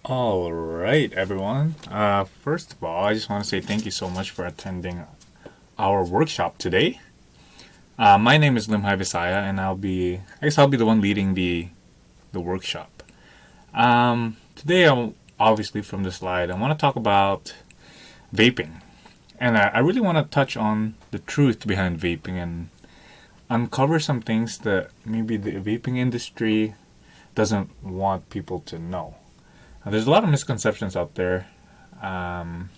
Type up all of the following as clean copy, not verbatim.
All right, everyone. First of all, I just want to say thank you so much for attending our workshop today. My name is Limhai Visaya, and I'll be the one leading the workshop. Today, obviously from the slide, I want to talk about vaping, and I really want to touch on the truth behind vaping and uncover some things that maybe the vaping industry doesn't want people to know. There's a lot of misconceptions out there, um,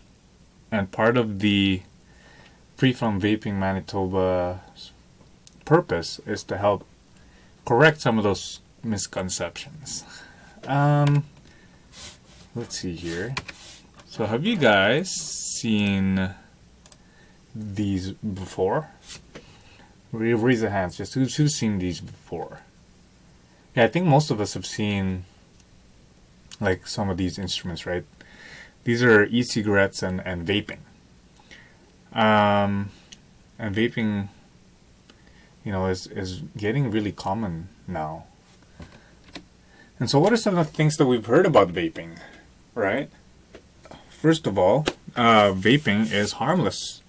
and part of the Free From Vaping Manitoba's purpose is to help correct some of those misconceptions. Um, let's see here. So, have you guys seen these before? Raise your hands. Just who's seen these before? Yeah, I think most of us have seen like some of these instruments, right? These are e-cigarettes and vaping. Um, and vaping, is getting really common now. And so, what are some of the things that we've heard about vaping, right? First of all, vaping is harmless.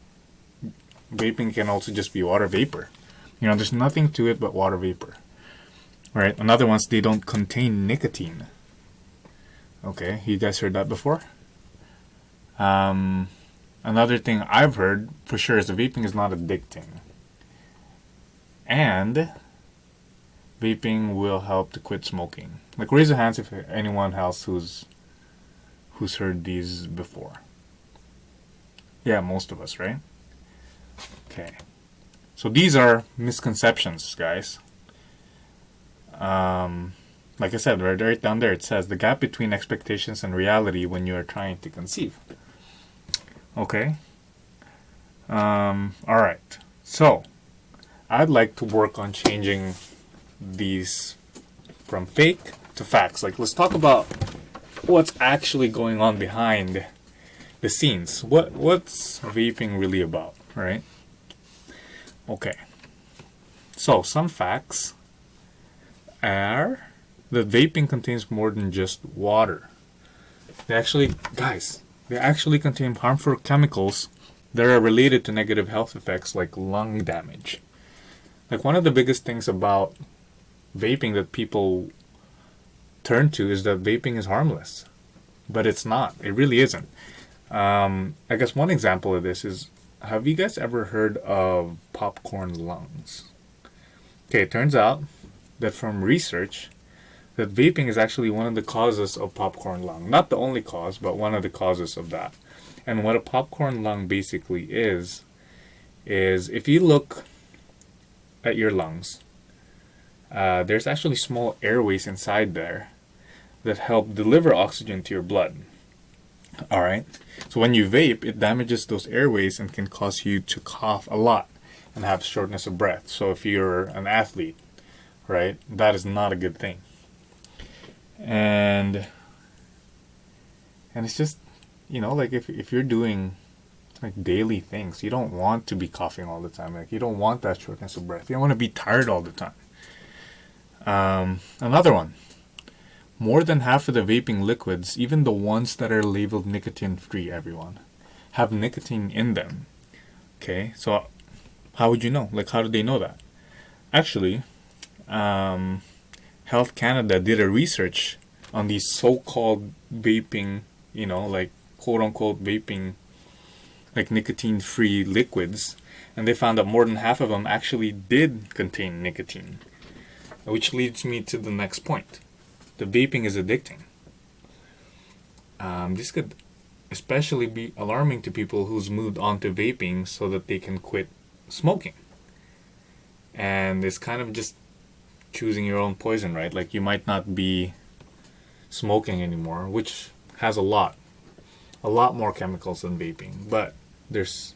Vaping can also just be water vapor. There's nothing to it but water vapor, right? Another one's they don't contain nicotine. Okay, you guys heard that before? Um, Another thing I've heard for sure is that vaping is not addicting. And vaping will help to quit smoking. Like raise your hands if anyone else who's heard these before. Yeah, most of us, right? Okay. So these are misconceptions, guys. Like I said, right down there, it says the gap between expectations and reality when you are trying to conceive. Okay. All right. So, I'd like to work on changing these from fake to facts. Like, let's talk about what's actually going on behind the scenes. What's vaping really about, right? Okay. So, some facts are that vaping contains more than just water. They actually contain harmful chemicals that are related to negative health effects like lung damage. Like one of the biggest things about vaping that people turn to is that vaping is harmless, but it's not. It really isn't. I guess one example of this is, have you guys ever heard of popcorn lungs? Okay, it turns out that from research, that vaping is actually one of the causes of popcorn lung. Not the only cause, but one of the causes of that. And what a popcorn lung basically is if you look at your lungs, there's actually small airways inside there that help deliver oxygen to your blood. Alright? So when you vape, it damages those airways and can cause you to cough a lot and have shortness of breath. So if you're an athlete, right, that is not a good thing. And it's just, like if you're doing like daily things, you don't want to be coughing all the time. Like you don't want that shortness of breath. You don't want to be tired all the time. Another one. More than half of the vaping liquids, even the ones that are labeled nicotine free, everyone, have nicotine in them. Okay, so how would you know? Like how did they know that? Actually, Health Canada did a research on these so-called vaping, like quote-unquote vaping, like nicotine-free liquids, and they found that more than half of them actually did contain nicotine, which leads me to the next point. The vaping is addicting. This could especially be alarming to people who's moved on to vaping so that they can quit smoking. And it's kind of just choosing your own poison, right? Like you might not be smoking anymore, which has a lot more chemicals than vaping, but there's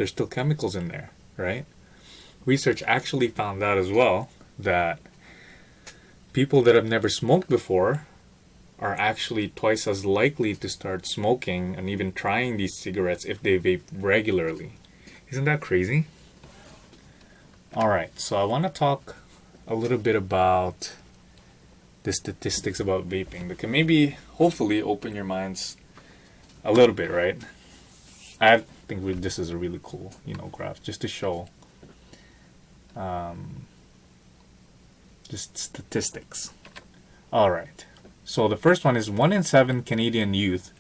still chemicals in there, right? Research actually found out as well that people that have never smoked before are actually twice as likely to start smoking and even trying these cigarettes if they vape regularly. Isn't that crazy? All right, so I want to talk a little bit about the statistics about vaping that can maybe, hopefully, open your minds a little bit, right? I think this is a really cool, graph just to show just statistics. All right. So the first one is 1 in 7 Canadian youth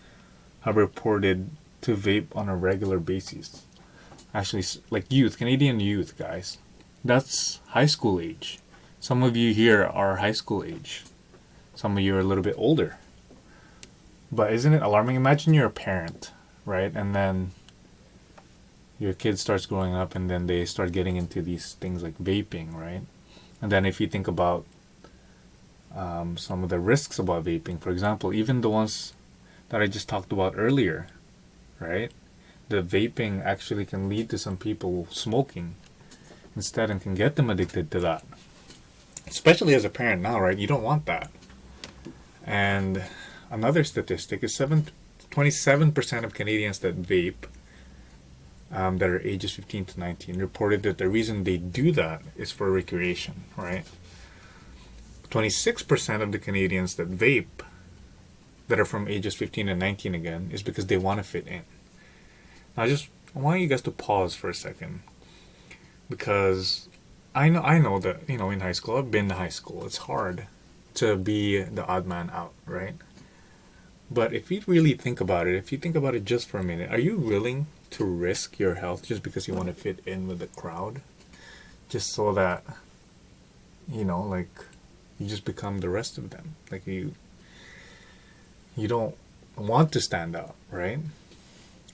have reported to vape on a regular basis. Actually, like Canadian youth, guys. That's high school age. Some of you here are high school age. Some of you are a little bit older. But isn't it alarming? Imagine you're a parent, right? And then your kid starts growing up and then they start getting into these things like vaping, right? And then if you think about some of the risks about vaping, for example, even the ones that I just talked about earlier, right? The vaping actually can lead to some people smoking instead and can get them addicted to that. Especially as a parent now, right? You don't want that. And another statistic is 27% of Canadians that vape that are ages 15 to 19 reported that the reason they do that is for recreation, right? 26% of the Canadians that vape that are from ages 15 and 19 again is because they want to fit in. Now I want you guys to pause for a second, because I know that, in high school, I've been to high school, it's hard to be the odd man out, right? But if you really think about it, if you think about it just for a minute, are you willing to risk your health just because you want to fit in with the crowd? Just so that, like, you just become the rest of them. Like, you don't want to stand out, right?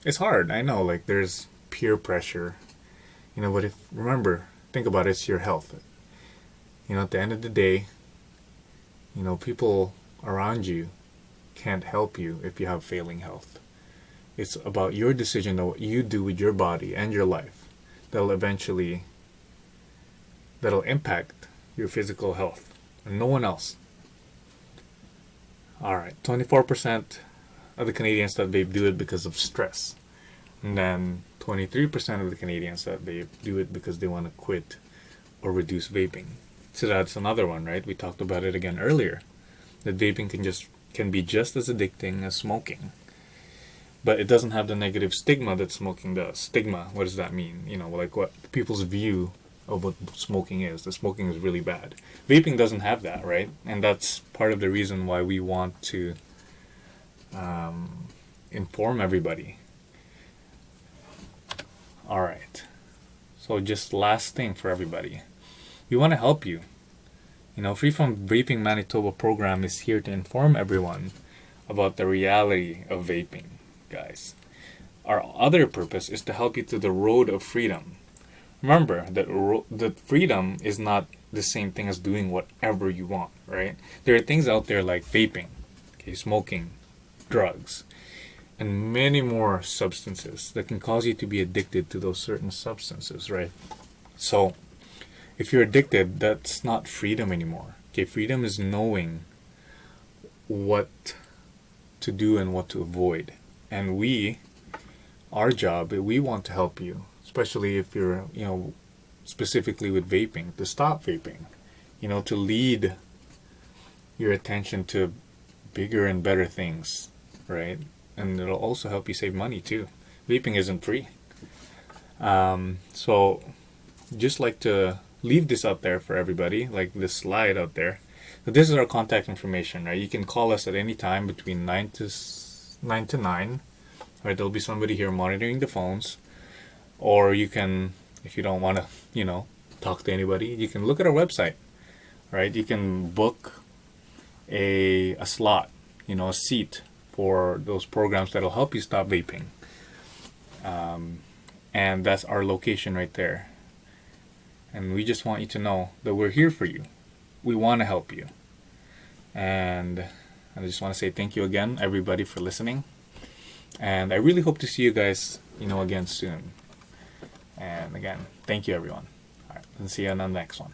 It's hard, I know, like, there's peer pressure, but remember, think about it, it's your health. At the end of the day, people around you can't help you if you have failing health. It's about your decision of what you do with your body and your life that'll impact your physical health, and no one else. Alright, 24% of the Canadians that vape do it because of stress. And then 23% of the Canadians that vape do it because they want to quit or reduce vaping. So that's another one, right? We talked about it again earlier. That vaping can be just as addicting as smoking. But it doesn't have the negative stigma that smoking does. Stigma, what does that mean? Like what people's view of what smoking is. The smoking is really bad. Vaping doesn't have that, right? And that's part of the reason why we want to inform everybody. Alright. So just last thing for everybody. We want to help you. Free From Vaping Manitoba program is here to inform everyone about the reality of vaping, guys. Our other purpose is to help you to the road of freedom. Remember that freedom is not the same thing as doing whatever you want, right? There are things out there like vaping, smoking, drugs, and many more substances that can cause you to be addicted to those certain substances, right? So, if you're addicted, that's not freedom anymore. Freedom is knowing what to do and what to avoid. And our job, we want to help you, especially if you're, specifically with vaping, to stop vaping, to lead your attention to bigger and better things, right? And it'll also help you save money too. Vaping isn't free. So just like to leave this out there for everybody, like this slide out there. So this is our contact information, right? You can call us at any time between 9 to 9. Right? There'll be somebody here monitoring the phones. Or you can, if you don't want to, talk to anybody, you can look at our website, right? You can book a slot, a seat for those programs that'll help you stop vaping. And that's our location right there. And we just want you to know that we're here for you. We want to help you. And I just want to say thank you again, everybody, for listening. And I really hope to see you guys, again soon. And again, thank you, everyone. All right, and see you on the next one.